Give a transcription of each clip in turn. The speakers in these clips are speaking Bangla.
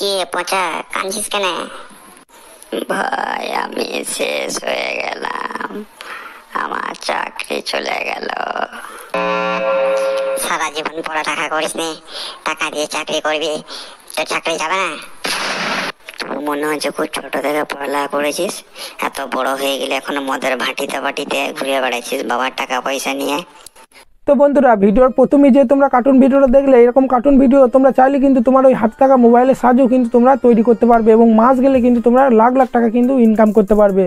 কি পচা কাঁদছিস কেন? ভাই আমি শেষ হয়ে গেলাম, আমার চাকরি চলে গেল। সারা জীবন পড়ালেখা করিস নি, টাকা দিয়ে চাকরি করবি, তোর চাকরি যাবে না? তোর মনে হচ্ছে খুব ছোট থেকে পড়ালেখা করেছিস, এত বড় হয়ে গেলে এখনো মদের ভাটিতে ভাটিতে ঘুরে বেড়াচ্ছিস বাবার টাকা পয়সা নিয়ে। তো বন্ধুরা, ভিডিওর প্রথমে যে তোমরা কার্টুন ভিডিওটা দেখলে, এরকম কার্টুন ভিডিও তোমরা চাইলে কিন্তু তোমার ওই হাতে থাকা মোবাইলের সাহায্যেও কিন্তু তোমরা তৈরি করতে পারবে এবং মাস গেলে কিন্তু তোমরা লাখ লাখ টাকা কিন্তু ইনকাম করতে পারবে।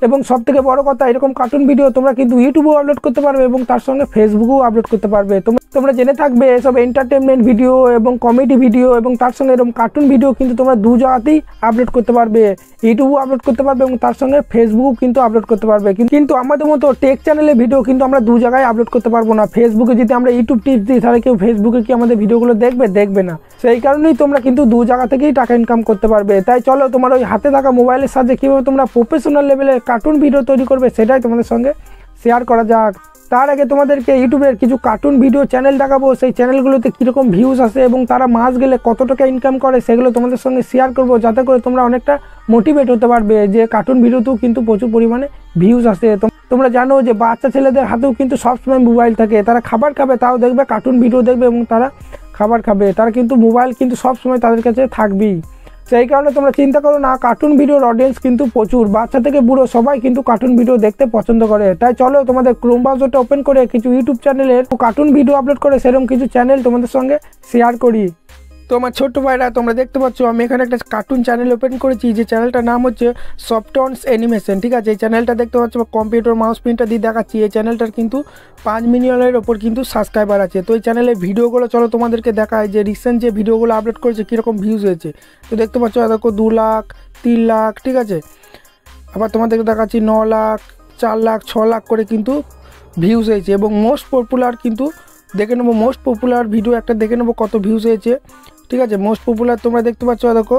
এবং সব থেকে বড় কথা, এরকম কার্টুন ভিডিও তোমরা কিন্তু ইউটিউবেও আপলোড করতে পারবে এবং তার সঙ্গে ফেসবুকেও আপলোড করতে পারবে। তোমরা জেনে থাকবে এসব এন্টারটেনমেন্ট ভিডিও এবং কমেডি ভিডিও এবং তার সঙ্গে এরকম কার্টুন ভিডিও কিন্তু তোমরা দু জায়গাতেই আপলোড করতে পারবে, ইউটিউবেও আপলোড করতে পারবে এবং তার সঙ্গে ফেসবুকও কিন্তু আপলোড করতে পারবে। কিন্তু আমাদের মতো টেক চ্যানেলের ভিডিও কিন্তু আমরা দু জায়গায় আপলোড করতে পারবো না। ফেসবুকে যদি আমরা ইউটিউব টিপস দিই তাহলে কেউ ফেসবুকে কি আমাদের ভিডিওগুলো দেখবে না। সেই কারণেই তোমরা কিন্তু দু জায়গা থেকেই টাকা ইনকাম করতে পারবে। তাই চলো তোমার ওই হাতে থাকা মোবাইলের সাহায্যে কীভাবে তোমরা প্রফেশনাল লেভেলের কার্টুন ভিডিও তৈরি করবে সেটাই তোমাদের সঙ্গে শেয়ার করা যাক। তার আগে তোমাদেরকে ইউটিউবের কিছু কার্টুন ভিডিও চ্যানেল দেখাবো, সেই চ্যানেলগুলোতে কীরকম ভিউজ আসে এবং তারা মাস গেলে কত টাকা ইনকাম করে সেগুলো তোমাদের সঙ্গে শেয়ার করবো, যাতে করে তোমরা অনেকটা মোটিভেট হতে পারবে যে কার্টুন ভিডিওতেও কিন্তু প্রচুর পরিমাণে ভিউজ আসে। তোমরা জানো যে বাচ্চা ছেলেদের হাতেও কিন্তু সবসময় মোবাইল থাকে, তারা খাবার খাবে তাও দেখবে কার্টুন ভিডিও দেখবে এবং তারা খাবার খাবে, তারা কিন্তু মোবাইল কিন্তু সবসময় তাদের কাছে থাকবেই। সেই কারণে তোমরা চিন্তা করো না, কার্টুন ভিডিওর অডিয়েন্স কিন্তু প্রচুর, বাচ্চা থেকে বুড়ো সবাই কিন্তু কার্টুন ভিডিও দেখতে পছন্দ করে। তাই চলো তোমাদের ক্রোম ব্রাউজারটা ওপেন করে কিছু ইউটিউব চ্যানেলের কার্টুন ভিডিও আপলোড করে সেরকম কিছু চ্যানেল তোমাদের সঙ্গে শেয়ার করি। তো আমার ছোট্ট ভাইরা, তোমরা দেখতে পাচ্ছ আমি এখানে একটা কার্টুন চ্যানেল ওপেন করেছি, যে চ্যানেলটার নাম হচ্ছে সফটনস অ্যানিমেশন। ঠিক আছে, এই চ্যানেলটা দেখতে পাচ্ছ কম্পিউটার মাউস প্রিন্টটা দিয়ে দেখাচ্ছি। এই চ্যানেলটার কিন্তু 5 মিলিয়নের ওপর কিন্তু সাবস্ক্রাইবার আছে। তো এই চ্যানেলের ভিডিওগুলো চলো তোমাদেরকে দেখায় যে রিসেন্ট যে ভিডিওগুলো আপলোড করেছে কীরকম ভিউজ হয়েছে। তো দেখতে পাচ্ছ দেখো 2 লাখ, 3 লাখ, ঠিক আছে। আবার তোমাদেরকে দেখাচ্ছি 9 লাখ, 4 লাখ, 6 লাখ করে কিন্তু ভিউজ হয়েছে। এবং মোস্ট পপুলার কিন্তু দেখে নেবো, মোস্ট পপুলার ভিডিও একটা দেখে নেবো কত ভিউজ হয়েছে। ঠিক আছে, মোস্ট পপুলার তোমরা দেখতে পাচ্ছ দেখো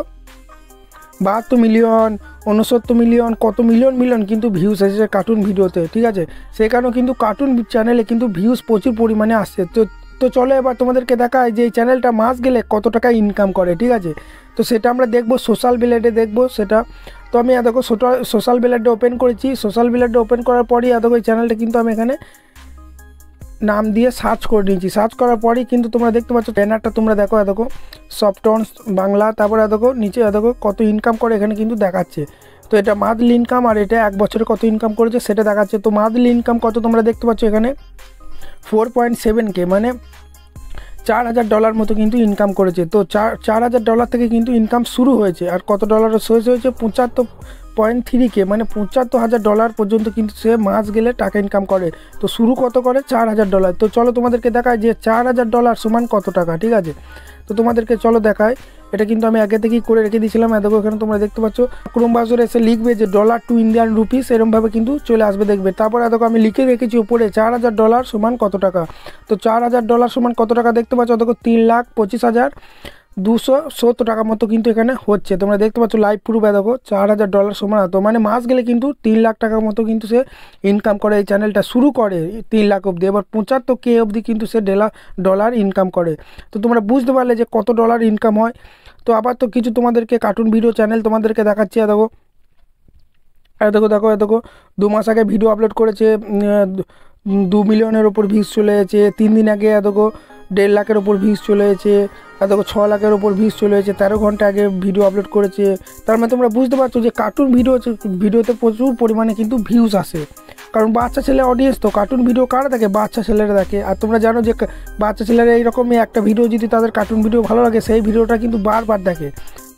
72 মিলিয়ন, 69 মিলিয়ন, কত মিলিয়ন কিন্তু ভিউজ এসেছে কার্টুন ভিডিওতে। ঠিক আছে, সেই কারণে কিন্তু কার্টুন চ্যানেলে কিন্তু ভিউজ প্রচুর পরিমাণে আসছে। তো চলো এবার তোমাদেরকে দেখায় যে এই চ্যানেলটা মাস গেলে কত টাকা ইনকাম করে। ঠিক আছে, তো সেটা আমরা দেখবো, সোশ্যাল ব্লেডে দেখবো সেটা। তো আমি দেখো সোশ্যাল ব্লেডে ওপেন করেছি। সোশ্যাল ব্লেডে ওপেন করার পরই দেখো এই চ্যানেলটা কিন্তু আমি এখানে নাম দিয়ে সার্চ করে নিয়েছি। সার্চ করার পরেই কিন্তু তোমরা দেখতে পাচ্ছ ব্যানারটা, তোমরা দেখো দেখো সফটনস বাংলা, তারপরে দেখো নিচে দেখো কত ইনকাম করে এখানে কিন্তু দেখাচ্ছে। তো এটা মান্থলি ইনকাম আর এটা এক বছরে কত ইনকাম করেছে সেটা দেখাচ্ছে। তো মান্থলি ইনকাম কত তোমরা দেখতে পাচ্ছ এখানে 4.7K, মানে $4,000 মতো কিন্তু ইনকাম করেছে। তো $4,000 থেকে কিন্তু ইনকাম শুরু হয়েছে, আর কত ডলার শেষ হয়েছে 75.3K, মানে $75,000 পর্যন্ত কিন্তু সে মাস গেলে টাকা ইনকাম করে। তো শুরু কত করে $4,000। তো চলো তোমাদেরকে দেখায় যে $4,000 সমান কত টাকা। ঠিক আছে, তো তোমাদেরকে চলো দেখায়। এটা কিন্তু আমি আগে থেকেই করে রেখে দিয়েছিলাম। দেখো এখানে তোমরা দেখতে পাচ্ছ ক্রোম ব্রাউজারে এসে লিখবে যে $2 এরমভাবে কিন্তু চলে আসবে, দেখবে। তারপরে দেখো আমি লিখে রেখেছি উপরে $4,000 সমান কত টাকা। তো $4,000 সমান কত টাকা দেখতে পাচ্ছ দেখো 3,25,270 টাকা মতো কিন্তু এখানে হচ্ছে। তোমরা দেখতে পাচ্ছ লাইভ প্রুফ, দেখো $4,000 সমান। তো মানে মাস গেলে কিন্তু 3 লাখ টাকার মতো কিন্তু সে ইনকাম করে। এই চ্যানেলটা শুরু করে 3 লাখ অবধি, এবার 75K অবধি কিন্তু সে ডলার ইনকাম করে। তো তোমরা বুঝতে পারলে যে কত ডলার ইনকাম হয়। তো আবার তো কিছু তোমাদেরকে কার্টুন ভিডিও চ্যানেল তোমাদেরকে দেখাচ্ছি। দেখো দেখো 2 মাস আগে ভিডিও আপলোড করেছে, 2 মিলিয়নের ওপর ভিউজ চলে গেছে। 3 দিন আগে দেখো 1.5 লাখের ওপর ভিউজ চলে গেছে। দেখো 6 লাখের ওপর ভিউজ চলে গেছে। 13 ঘন্টা আগে ভিডিও আপলোড করেছে। তার মানে তোমরা বুঝতে পারছো যে কার্টুন ভিডিওতে প্রচুর পরিমাণে কিন্তু ভিউজ আসে, কারণ বাচ্চা ছেলে অডিয়েন্স। তো কার্টুন ভিডিও কারা দেখে? বাচ্চা ছেলেরা দেখে। আর তোমরা জানো যে বাচ্চা ছেলেরা এইরকমই একটা ভিডিও যদি তাদের কার্টুন ভিডিও ভালো লাগে, সেই ভিডিওটা কিন্তু বারবার দেখে,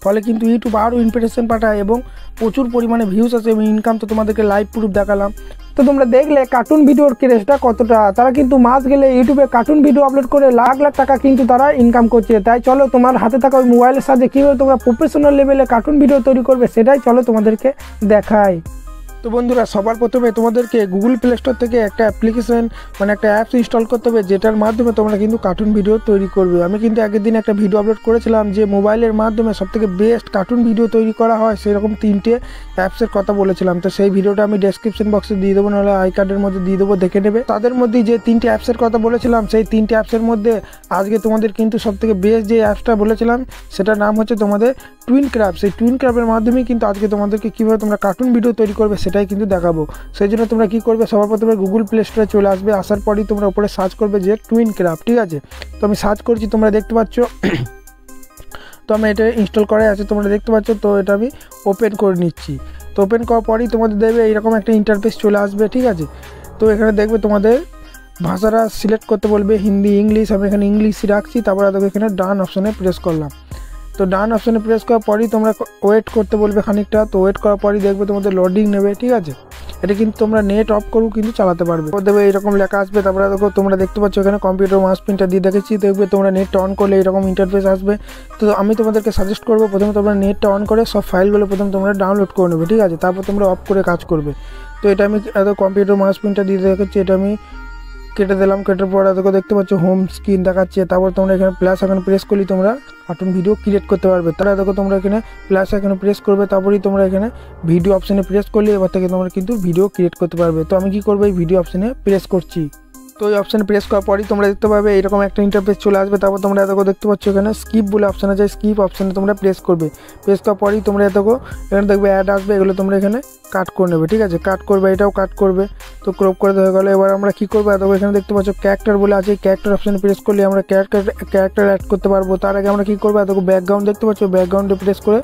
ফলে কিন্তু ইউটিউব আরও ইমপ্রেশন পাঠায় এবং প্রচুর পরিমাণে ভিউজ আসে এবং ইনকাম তো তোমাদেরকে লাইভ প্রুফ দেখালাম। তো তোমরা দেখলে কার্টুন ভিডিওর ক্রেজটা কতটা, তারা কিন্তু মাস গেলে ইউটিউবে কার্টুন ভিডিও আপলোড করে লাখ লাখ টাকা কিন্তু তারা ইনকাম করছে। তাই চলো তোমার হাতে থাকা ওই মোবাইলের সাথে কীভাবে তোমরা প্রফেশনাল লেভেলে কার্টুন ভিডিও তৈরি করবে সেটাই চলো তোমাদেরকে দেখাই। তো বন্ধুরা, সবার প্রথমে তোমাদেরকে গুগল প্লে স্টোর থেকে একটা অ্যাপ্লিকেশন মানে একটা অ্যাপস ইনস্টল করতে হবে, যেটার মাধ্যমে তোমরা কিন্তু কার্টুন ভিডিও তৈরি করবে। আমি কিন্তু আগের দিন একটা ভিডিও আপলোড করেছিলাম যে মোবাইলের মাধ্যমে সবথেকে বেস্ট কার্টুন ভিডিও তৈরি করা হয়, সেরকম 3টে অ্যাপসের কথা বলেছিলাম। তো সেই ভিডিওটা আমি ডেসক্রিপশন বক্সে দিয়ে দেবো, নাহলে আই কার্ডের মধ্যে দিয়ে দেবো, দেখে নেবে। তাদের মধ্যে যে 3টে অ্যাপসের কথা বলেছিলাম, সেই 3টে অ্যাপসের মধ্যে আজকে তোমাদের কিন্তু সবথেকে বেস্ট যে অ্যাপসটা বলেছিলাম সেটার নাম হচ্ছে তোমাদের টুইন ক্রাফট। সেই টুইন ক্রাফটের মাধ্যমে কিন্তু আজকে তোমাদেরকে কীভাবে তোমরা কার্টুন ভিডিও তৈরি করবে সেটাই কিন্তু দেখাবো। সেই জন্য তোমরা কী করবে, সবার প্রথমে গুগল প্লে স্টোরে চলে আসবে। আসার পরই তোমরা উপরে সার্চ করবে যে টুইন ক্রাফট, ঠিক আছে। তো আমি সার্চ করছি, তোমরা দেখতে পাচ্ছ। তো আমি এটা ইনস্টল করাই আছে, তোমরা দেখতে পাচ্ছ। তো এটা আমি ওপেন করে নিচ্ছি। তো ওপেন করার পরই তোমাদের দেখবে এইরকম একটা ইন্টারফেস চলে আসবে, ঠিক আছে। তো এখানে দেখবে তোমাদের ভাষাটা সিলেক্ট করতে বলবে, হিন্দি, ইংলিশ। আমি এখানে ইংলিশই রাখছি। তারপরে দেখো এখানে ডান অপশানে প্রেস করলাম। তো ডান অপশানে প্রেস করার পরই তোমরা ওয়েট করতে বলবে খানিকটা। তো ওয়েট করার পরই দেখবে তোমাদের লোডিং নেবে, ঠিক আছে। এটা কিন্তু তোমরা নেট অফ করেও কিন্তু চালাতে পারবে। দেখবে এইরকম লেখা আসবে। তারপরে দেখো তোমরা দেখতে পাচ্ছ এখানে কম্পিউটার মাউস পিনটা দিয়ে দেখেছি। দেখবে তোমরা নেটটা অন করলে এরকম ইন্টারফেস আসবে। তো আমি তোমাদেরকে সাজেস্ট করবো প্রথমে তোমরা নেটটা অন করে সব ফাইলগুলো প্রথমে তোমরা ডাউনলোড করে নেবে, ঠিক আছে। তারপর তোমরা অফ করে কাজ করবে। তো এটা আমি কম্পিউটার মাউস পিনটা দিয়ে দেখেছি, এটা আমি কেটে দিলাম। কেটার পর দেখো দেখতে পাচ্ছ হোম স্ক্রিন দেখাচ্ছে। তারপর তোমরা এখানে প্লাস এখানে প্রেস করলে তোমরা কার্টুন ভিডিও ক্রিয়েট করতে পারবে। তারা দেখো তোমরা এখানে প্লাস এখানে প্রেস করবে, তারপরেই তোমরা এখানে ভিডিও অপশানে প্রেস করলে এবার থেকে তোমরা কিন্তু ভিডিও ক্রিয়েট করতে পারবে। তো আমি কি করবো, এই ভিডিও অপশানে প্রেস করছি। তো এই অপশানে প্রেস করার পরই তোমরা দেখতে পাবে এরকম একটা ইন্টারফেস চলে আসবে। তারপর তোমরা দেখো দেখতে পাচ্ছ এখানে স্কিপ বলে অপশান আছে, স্কিপ অপশানে তোমরা প্রেস করবে। প্রেস করার পরই তোমরা দেখো এখানে দেখবে অ্যাড আসবে, এগুলো তোমরা এখানে কাট করে নেবে, ঠিক আছে। কাট করবে, এটাও কাট করবে। তো ক্রপ করে দেওয়া গেলো। এবার আমরা কী করবো, দেখো এখানে দেখতে পাচ্ছ ক্যারেক্টার বলে আছে, ক্যারেক্টার অপশানে প্রেস করলে আমরা ক্যারেক্টার অ্যাড করতে পারবো। তার আগে আমরা কী করবো, দেখো ব্যাকগ্রাউন্ড দেখতে পাচ্ছ, ব্যাকগ্রাউন্ডে প্রেস করে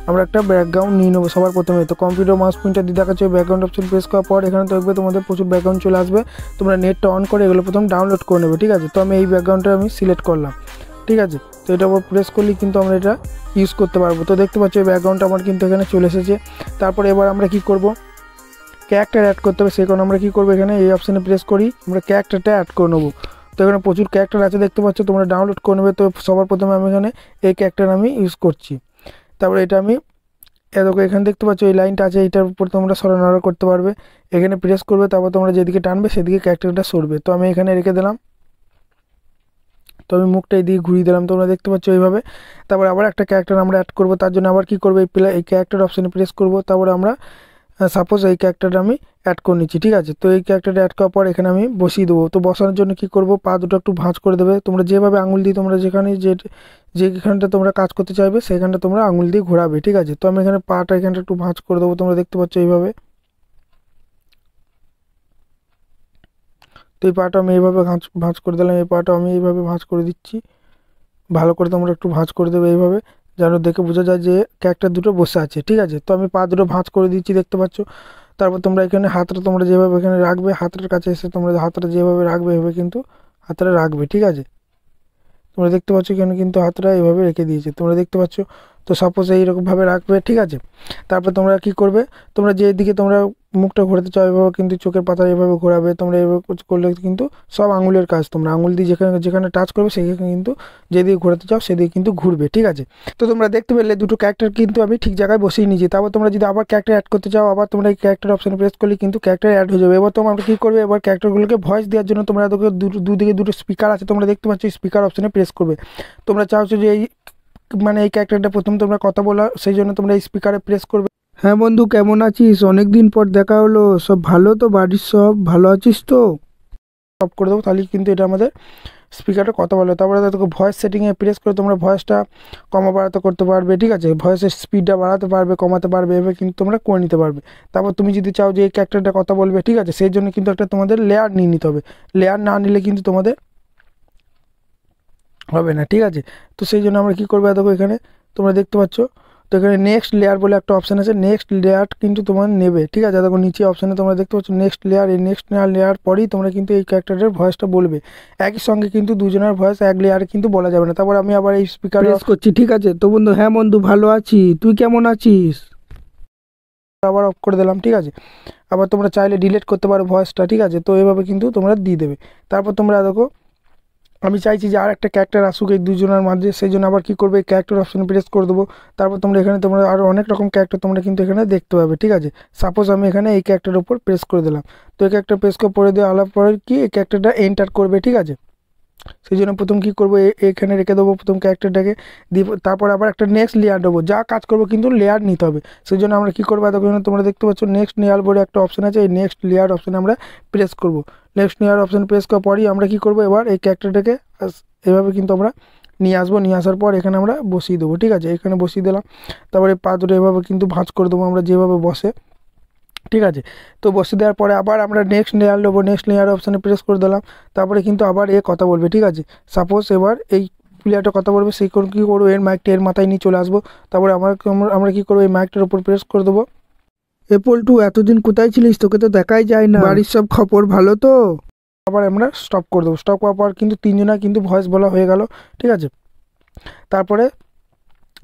আমরা একটা ব্যাকগ্রাউন্ড নিয়ে নেবো সবার প্রথমে। তো কম্পিউটার মাউস পয়েন্টার দিয়ে দেখাচ্ছে ব্যাকগ্রাউন্ড অপশন প্রেস করার পর এখানে দেখবে তোমাদের প্রচুর ব্যাকগ্রাউন্ড চলে আসবে। তোমরা নেটটা অন করে এগুলো প্রথম ডাউনলোড করে নেবে, ঠিক আছে। তো আমি এই ব্যাকগ্রাউন্ডটা আমি সিলেক্ট করলাম, ঠিক আছে। তো এটার উপর প্রেস করলেই কিন্তু আমরা এটা ইউজ করতে পারবো। তো দেখতে পাচ্ছ এই ব্যাকগ্রাউন্ডটা আমার কিন্তু এখানে চলে এসেছে। তারপরে এবার আমরা কী করবো, ক্যারেক্টার অ্যাড করতে হবে। সেই কারণে আমরা কী করবো, এখানে এই অপশানে প্রেস করি, আমরা ক্যারেক্টারটা অ্যাড করে নেবো। তো এখানে প্রচুর ক্যারেক্টার আছে দেখতে পাচ্ছ, তোমরা ডাউনলোড করে নেবে। তো সবার প্রথমে আমি এখানে এই ক্যারেক্টার আমি ইউজ করছি। তারপরে এটা আমি দেখো এখানে দেখতে পাচ্ছ এই লাইনটা আছে, এইটার উপর তোমরা সরানোড়া করতে পারবে। এখানে প্রেস করবে, তারপর তোমরা যেদিকে টানবে সেদিকে ক্যারেক্টারটা সরবে। তো আমি এখানে রেখে দিলাম। তো আমি মুখটা এই দিকে ঘুরিয়ে দিলাম, তোমরা দেখতে পাচ্ছ এইভাবে। তারপর আবার একটা ক্যারেক্টার আমরা অ্যাড করবো। তার জন্য আবার কী করবো, এই ক্যারেক্টার অপশানে প্রেস করবো। তারপরে আমরা সাপোজ এই ক্যারেক্টারটা আমি অ্যাড করে নিচ্ছি, ঠিক আছে। তো এই ক্যারেক্টারটা অ্যাড করার পর এখানে আমি বসিয়ে দেবো। তো বসানোর জন্য কী করবো, পা দুটো একটু ভাঁজ করে দেবে। তোমরা যেভাবে আঙুল দিয়ে তোমরা যেখানটা তোমরা কাজ করতে চাইবে সেখানটা তোমরা আঙুল দিয়ে ঘোরাবে, ঠিক আছে। তো আমি এখানে পাটা এখানটা একটু ভাঁজ করে দেবো, তোমরা দেখতে পাচ্ছ এইভাবে। তো এই পাটা আমি এইভাবে ভাঁজ করে দিলাম, এই পাটা আমি এইভাবে ভাঁজ করে দিচ্ছি। ভালো করে তোমরা একটু ভাঁজ করে দেবে এইভাবে, যেন দেখে বোঝা যায় যে ক্যারেক্টার দুটো বসে আছে, ঠিক আছে। তো আমি পা দুটো ভাঁজ করে দিচ্ছি, দেখতে পাচ্ছ। তারপর তোমরা এখানে হাতটা তোমরা যেভাবে এখানে রাখবে, হাতটার কাছে এসে তোমরা হাতটা যেভাবে রাখবে এভাবে কিন্তু হাতটা রাখবে, ঠিক আছে। তোমরা দেখতে পাচ্ছ এখানে কিন্তু হাতটা এভাবে রেখে দিয়েছে, তোমরা দেখতে পাচ্ছ। তো সাপোজ এইরকমভাবে রাখবে, ঠিক আছে। তারপর তোমরা কী করবে, তোমরা যেদিকে তোমরা মুখটা ঘোরাতে চাও এভাবে কিন্তু চোখের পাতা এভাবে ঘোরাবে। তোমরা এভাবে করলে কিন্তু সব আঙুলের কাজ, তোমরা আঙুল দিয়ে যেখানে যেখানে টাচ করবে সেখানে কিন্তু যেদিকে ঘোরাতে চাও সেদিকে কিন্তু ঘুরবে, ঠিক আছে। তো তোমরা দেখতে পেলে দুটো ক্যারেক্টার কিন্তু আমি ঠিক জায়গায় বসিয়ে নিয়েছি। তারপর তোমরা যদি আবার ক্যারেক্টার অ্যাড করতে চাও, আবার তোমরা এই ক্যারেক্টার অপশানে প্রেস করলে কিন্তু ক্যারেক্টার অ্যাড হয়ে যাবে। এবার তোমরা কী করবে, এবার ক্যারেক্টারগুলোকে ভয়েস দেওয়ার জন্য তোমরা দুদিকে দুটো স্পিকার আছে, তোমরা দেখতে পাচ্ছ স্পিকার অপশানে প্রেস করবে। তোমরা চাইছো যে এই ক্যারেক্টারটা প্রথম তোমরা কথা বলা, সেই জন্য তোমরা এই স্পিকারে প্রেস করবে। হ্যাঁ বন্ধু, কেমন আছিস? অনেক দিন পর দেখা হলো। সব ভালো তো? বাড়ির সব ভালো আছিস তো? অফ করে দেবো, তাহলে কিন্তু এটা আমাদের স্পিকারটা কথা বলে। তারপরে দেখো ভয়েস সেটিংয়ে প্রেস করে তোমরা ভয়েসটা কমা বাড়াতে করতে পারবে, ঠিক আছে। ভয়েসের স্পিডটা বাড়াতে পারবে, কমাতে পারবে, এভাবে কিন্তু তোমরা করে নিতে পারবে। তারপর তুমি যদি চাও যে এই ক্যারেক্টারটা কথা বলবে, ঠিক আছে, সেই জন্য কিন্তু একটা তোমাদের লেয়ার নিয়ে নিতে হবে। লেয়ার না নিলে কিন্তু তোমাদের হবে না, ঠিক আছে। তো সেই জন্য আমরা কী করবো, দেখো এখানে তোমরা দেখতে পাচ্ছ। তো এখানে নেক্সট লেয়ার বলে একটা অপশান আছে, নেক্সট লেয়ার কিন্তু তোমার নেবে, ঠিক আছে। দেখো নিচে অপশানে তোমরা দেখতে পাচ্ছ নেক্সট লেয়ার। এই নেক্সট লেয়ার পরেই তোমরা কিন্তু এই ক্যারেক্টারের ভয়েসটা বলবে। একই সঙ্গে কিন্তু দুজনের ভয়েস এক লেয়ারে কিন্তু বলা যাবে না। তারপর আমি আবার এই স্পিকার প্রেস করছি, ঠিক আছে। তো বন্ধু, হ্যাঁ বন্ধু ভালো আছি, তুই কেমন আছিস? আবার অফ করে দিলাম, ঠিক আছে। আবার তোমরা চাইলে ডিলিট করতে পারো ভয়েসটা, ঠিক আছে। তো এইভাবে কিন্তু তোমরা দিয়ে দেবে। তারপর তোমরা দেখো আমি চাইছি যে আর একটা ক্যারেক্টার আসুক এই দুজনের মাঝে, সেই জন্য আবার কী করবে, এই ক্যারেক্টার অপশানে প্রেস করে দেবো। তারপর তোমরা এখানে তোমরা আরও অনেক রকম ক্যারেক্টার তোমরা কিন্তু এখানে দেখতে পাবে, ঠিক আছে। সাপোজ আমি এখানে এই ক্যারেক্টারের উপর প্রেস করে দিলাম, তো এই ক্যারেক্টার প্রেস করে দেওয়ার পরে কি এই ক্যারেক্টারটা এন্টার করবে, ঠিক আছে। সেই জন্য প্রথম কী করবো, এখানে রেখে দেবো প্রথম ক্যারেক্টারটাকে, দিয়ে তারপর আবার একটা নেক্সট লেয়ার দেবো। যা কাজ করবো কিন্তু লেয়ার নিতে হবে। সেই জন্য আমরা কী করবো, এতক্ষণ তোমরা দেখতে পাচ্ছ নেক্সট লেয়ার বলে একটা অপশান আছে, এই নেক্সট লেয়ার অপশানে আমরা প্রেস করবো। নেক্সট লেয়ার অপশান প্রেস করার পরই আমরা কী করবো, এবার এই ক্যারেক্টারটাকে এভাবে কিন্তু আমরা নিয়ে আসবো। নিয়ে আসার পর এখানে আমরা বসিয়ে দেবো, ঠিক আছে। এখানে বসিয়ে দিলাম, তারপরে পা দুটো এভাবে কিন্তু ভাঁজ করে দেবো আমরা যেভাবে বসে, ঠিক আছে। তো বসে দেওয়ার পরে আবার আমরা নেক্সট লেয়ার নেবো, নেক্সট লেয়ার অপশানে প্রেস করে দিলাম, তারপরে কিন্তু আবার এ কথা বলবে, ঠিক আছে। সাপোজ এবার এই প্লেয়ারটা কথা বলবে, সেই কী করবো, এর মাইকটা এর মাথায় নিয়ে চলে আসবো। তারপরে আমরা কী করবো, এই মাইকটার উপর প্রেস করে দেবো। পল্টু, এতদিন কোথায় ছিলিস, তোকে তো দেখাই যায় না, বাড়ির সব খবর ভালো তো? আবার আমরা স্টপ করে দেবো। স্টপ করার পর কিন্তু তিনজনা কিন্তু ভয়েস বলা হয়ে গেল, ঠিক আছে। তারপরে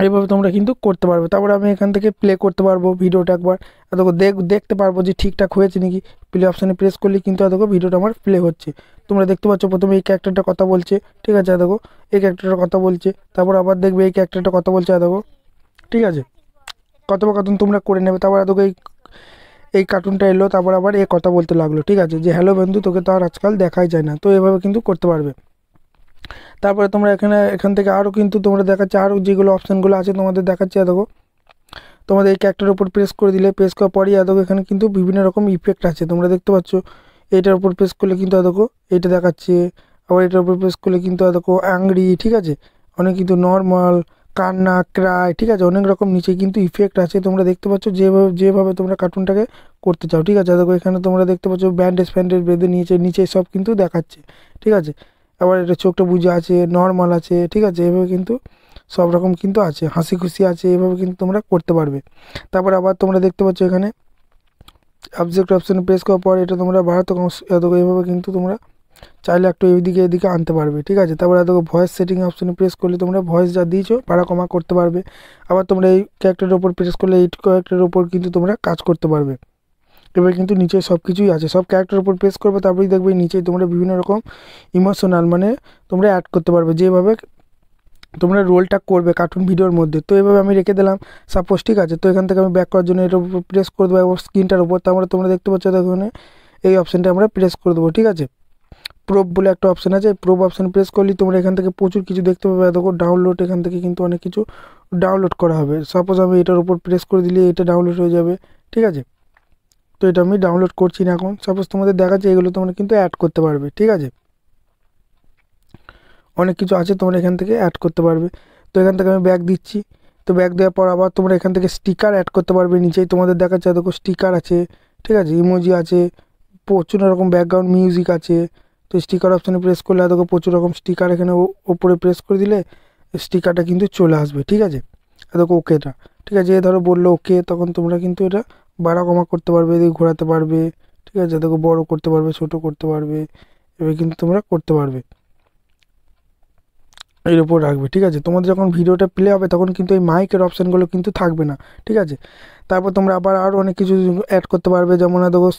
এইভাবে তোমরা কিন্তু করতে পারবে। তারপরে আমি এখান থেকে প্লে করতে পারবো ভিডিওটা একবার, এতক্ষণ দেখতে পারবো যে ঠিকঠাক হয়েছে নাকি। প্লে অপশানে প্রেস করলে কিন্তু এতক্ষণ ভিডিওটা আমার প্লে হচ্ছে। তোমরা দেখতে পাচ্ছ প্রথমে এই ক্যারেক্টারটা কথা বলছে, ঠিক আছে, দেখো এই ক্যারেক্টারটা কথা বলছে। তারপর আবার দেখবে এই ক্যারেক্টারটা কথা বলছে, দেখো, ঠিক আছে। কথোপকথন তোমরা করে নেবে। তারপর এতক্ষণ এই কার্টুনটা এলো, তারপর আবার এ কথা বলতে লাগলো, ঠিক আছে, যে হ্যালো বন্ধু, তোকে তো আর আজকাল দেখাই যায় না। তো এভাবে কিন্তু করতে পারবে। তারপরে তোমরা এখান থেকে আরও কিন্তু তোমরা দেখাচ্ছে, আরও যেগুলো অপশানগুলো আছে তোমাদের দেখাচ্ছে, দেখো তোমাদের এই ক্যারেক্টারের উপর প্রেস করে দিলে, প্রেস করার পরই দেখো এখানে কিন্তু বিভিন্ন রকম ইফেক্ট আছে, তোমরা দেখতে পাচ্ছ। এইটার উপর প্রেস করলে কিন্তু দেখো এইটা দেখাচ্ছে, আবার এটার উপর প্রেস করলে কিন্তু দেখো অ্যাংরি, ঠিক আছে, অনেক কিন্তু নর্মাল, কান্না, ক্রাই, ঠিক আছে, অনেক রকম নিচে কিন্তু ইফেক্ট আছে। তোমরা দেখতে পাচ্ছ যেভাবে তোমরা কার্টুনটাকে করতে চাও, ঠিক আছে। দেখো এখানে তোমরা দেখতে পাচ্ছ ব্যান্ডেজ বেঁধে নিচে সব কিন্তু দেখাচ্ছে, ঠিক আছে। আবার এটা চোখটা বুঝে আছে, নর্মাল আছে, ঠিক আছে, এভাবে কিন্তু সব রকম কিন্তু আছে, হাসি খুশি আছে, এভাবে কিন্তু তোমরা করতে পারবে। তারপর আবার তোমরা দেখতে পাচ্ছ এখানে অবজেক্ট অপশানে প্রেস করার পর এটা তোমরা বাড়াতে এইভাবে কিন্তু তোমরা চাইলে একটু এদিকে আনতে পারবে, ঠিক আছে। তারপরে দেখো ভয়েস সেটিং অপশানে প্রেস করলে তোমরা ভয়েস যা দিয়েছো বাড়া কমা করতে পারবে। আবার তোমরা এই ক্যারেক্টারের ওপর প্রেস করলে এই ক্যারেক্টারের ওপর কিন্তু তোমরা কাজ করতে পারবে। এবার কিন্তু নিচে সব কিছুই আছে, সব ক্যারেক্টারের উপর প্রেস করবে, তারপরেই দেখবে নিচে তোমরা বিভিন্ন রকম ইমোশনাল মানে তোমরা অ্যাড করতে পারবে, যেভাবে তোমরা রোলটা করবে কার্টুন ভিডিওর মধ্যে। তো এভাবে আমি রেখে দিলাম সাপোজ, ঠিক আছে। তো এখান থেকে আমি ব্যাক করার জন্য এটার উপর প্রেস করে দেবো একবার স্ক্রিনটার উপর, তারপরে তোমরা দেখতে পাচ্ছ এখানে এই অপশানটা আমরা প্রেস করে দেবো, ঠিক আছে। প্রোব বলে একটা অপশান আছে, প্রোব অপশান প্রেস করলে তোমরা এখান থেকে প্রচুর কিছু দেখতে পাবে। দেখো ডাউনলোড, এখান থেকে কিন্তু অনেক কিছু ডাউনলোড করা হবে। সাপোজ আমি এটার উপর প্রেস করে দিলে এটা ডাউনলোড হয়ে যাবে, ঠিক আছে। তো এটা আমি ডাউনলোড করছি না এখন। সাপোজ তোমাদের দেখাচ্ছে, এগুলো তোমরা কিন্তু অ্যাড করতে পারবে, ঠিক আছে। অনেক কিছু আছে, তোমরা এখান থেকে অ্যাড করতে পারবে। তো এখান থেকে আমি ব্যাক দিচ্ছি। তো ব্যাক দেওয়ার পর আবার তোমরা এখান থেকে স্টিকার অ্যাড করতে পারবে। নিচেই তোমাদের দেখাচ্ছে দেখো স্টিকার আছে, ঠিক আছে, ইমোজি আছে, প্রচুর রকম ব্যাকগ্রাউন্ড মিউজিক আছে। তো স্টিকার অপশানে প্রেস করলে দেখো প্রচুর রকম স্টিকার এখানে ওপরে প্রেস করে দিলে স্টিকারটা কিন্তু চলে আসবে, ঠিক আছে। দেখো ওকেটা, ঠিক আছে, এ ধরো বললো ওকে, তখন তোমরা কিন্তু এটা বাড়া কমা করতে পারবে, এদিকে ঘোরাতে পারবে, ঠিক আছে, দেখো বড় করতে পারবে, ছোট করতে পারবে, এবার কিন্তু তোমরা করতে পারবে, এর উপর রাখবে, ঠিক আছে। তোমাদের যখন ভিডিওটা প্লে হবে তখন কিন্তু এই মাইকের অপশানগুলো কিন্তু থাকবে না, ঠিক আছে। তারপর তোমরা আবার আরও অনেক কিছু অ্যাড করতে পারবে, যেমন দেখো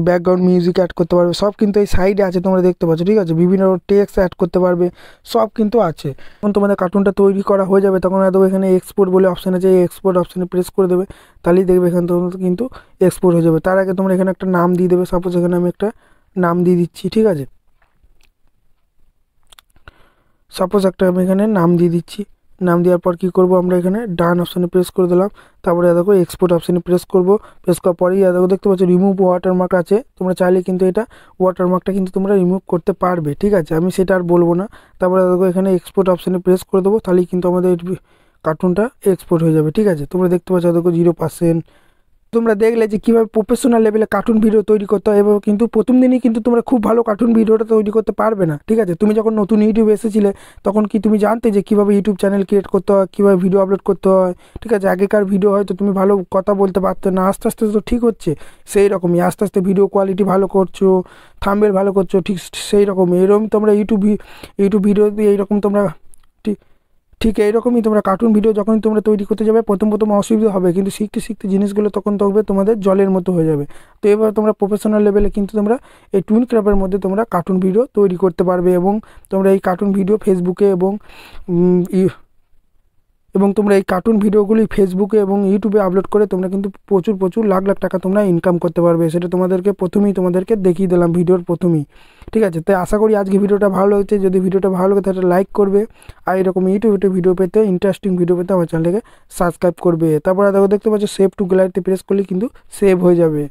ব্যাকগ্রাউন্ড মিউজিক অ্যাড করতে পারবে, সব কিন্তু এই সাইডে আছে তোমরা দেখতে পাচ্ছ, ঠিক আছে। বিভিন্ন টেক্সট অ্যাড করতে পারবে, সব কিন্তু আছে। যখন তোমাদের কার্টুনটা তৈরি করা হয়ে যাবে তখন দেখো এখানে এক্সপোর্ট বলে অপশান আছে, এই এক্সপোর্ট অপশানে প্রেস করে দেবে, তাহলেই দেখবে এখানে তোমরা কিন্তু এক্সপোর্ট হয়ে যাবে। তার আগে তোমরা এখানে একটা নাম দিয়ে দেবে। সাপোজ এখানে আমি একটা নাম দিয়ে দিচ্ছি, ঠিক আছে। সাপোজ একটা আমি এখানে নাম দিয়ে দিচ্ছি। নাম দেওয়ার পর কী করবো, আমরা এখানে ডান অপশানে প্রেস করে দিলাম। তারপরে দেখো এক্সপোর্ট অপশানে প্রেস করবো। প্রেস করার পরেই দেখো দেখতে পাচ্ছ রিমুভ ওয়াটারমার্ক আছে, তোমরা চাইলে কিন্তু এটা ওয়াটারমার্কটা কিন্তু তোমরা রিমুভ করতে পারবে, ঠিক আছে, আমি সেটা আর বলবো না। তারপরে দেখো এখানে এক্সপোর্ট অপশানে প্রেস করে দেবো, তাহলেই কিন্তু আমাদের কার্টুনটা এক্সপোর্ট হয়ে যাবে, ঠিক আছে। তোমরা দেখতে পাচ্ছ দেখো 0%। তোমরা দেখলে যে কীভাবে প্রফেশনাল লেভেলে কার্টুন ভিডিও তৈরি করতে হয়, এভাবে কিন্তু প্রথম দিনই কিন্তু তোমরা খুব ভালো কার্টুন ভিডিওটা তৈরি করতে পারবে না, ঠিক আছে। তুমি যখন নতুন ইউটিউবে এসেছিলে তখন কি তুমি জানতে যে কীভাবে ইউটিউব চ্যানেল ক্রিয়েট করতে হয়, কীভাবে ভিডিও আপলোড করতে হয়, ঠিক আছে। আগেকার ভিডিও হয়তো তুমি ভালো কথা বলতে পারতে না, আস্তে আস্তে তো ঠিক হচ্ছে, সেই রকমই আস্তে আস্তে ভিডিও কোয়ালিটি ভালো করছো, থাম্বনেল ভালো করছো, ঠিক সেই রকমই এরকম তোমরা ইউটিউব ভিডিও দিয়ে এইরকম তোমরা ঠিক এইরকমই তোমরা কার্টুন ভিডিও যখন তোমরা তৈরি করতে যাবে প্রথম অসুবিধা হবে, কিন্তু শিখতে শিখতে জিনিসগুলো তখন দেখবে তোমাদের জলের মতো হয়ে যাবে। তো এবার তোমরা প্রফেশনাল লেভেলে কিন্তু তোমরা এই টুইন ক্রাফটের মধ্যে তোমরা কার্টুন ভিডিও তৈরি করতে পারবে, এবং তোমরা এই কার্টুন ভিডিও ফেসবুকে এবং তোমরা এই কার্টুন ভিডিওগুলি ফেসবুকে এবং ইউটিউবে আপলোড করে তোমরা কিন্তু প্রচুর লাখ টাকা তোমরা ইনকাম করতে পারবে। সেটা তোমাদেরকে দেখিয়ে দিলাম ভিডিওর প্রথমেই। ঠিক আছে, তাই আশা করি আজকে ভিডিওটা ভালো লেগেছে। যদি ভিডিওটা ভালো লাগে তাহলে লাইক করবে, আর এরকম ইউটিউবে ভিডিও পেতে, ইন্টারেস্টিং ভিডিও পেতে আমার চ্যানেলটাকে সাবস্ক্রাইব করবে। তারপরে দেখতে পাচ্ছ সেভ টু গ্যালারিতে প্রেস করলে কিন্তু সেভ হয়ে যাবে।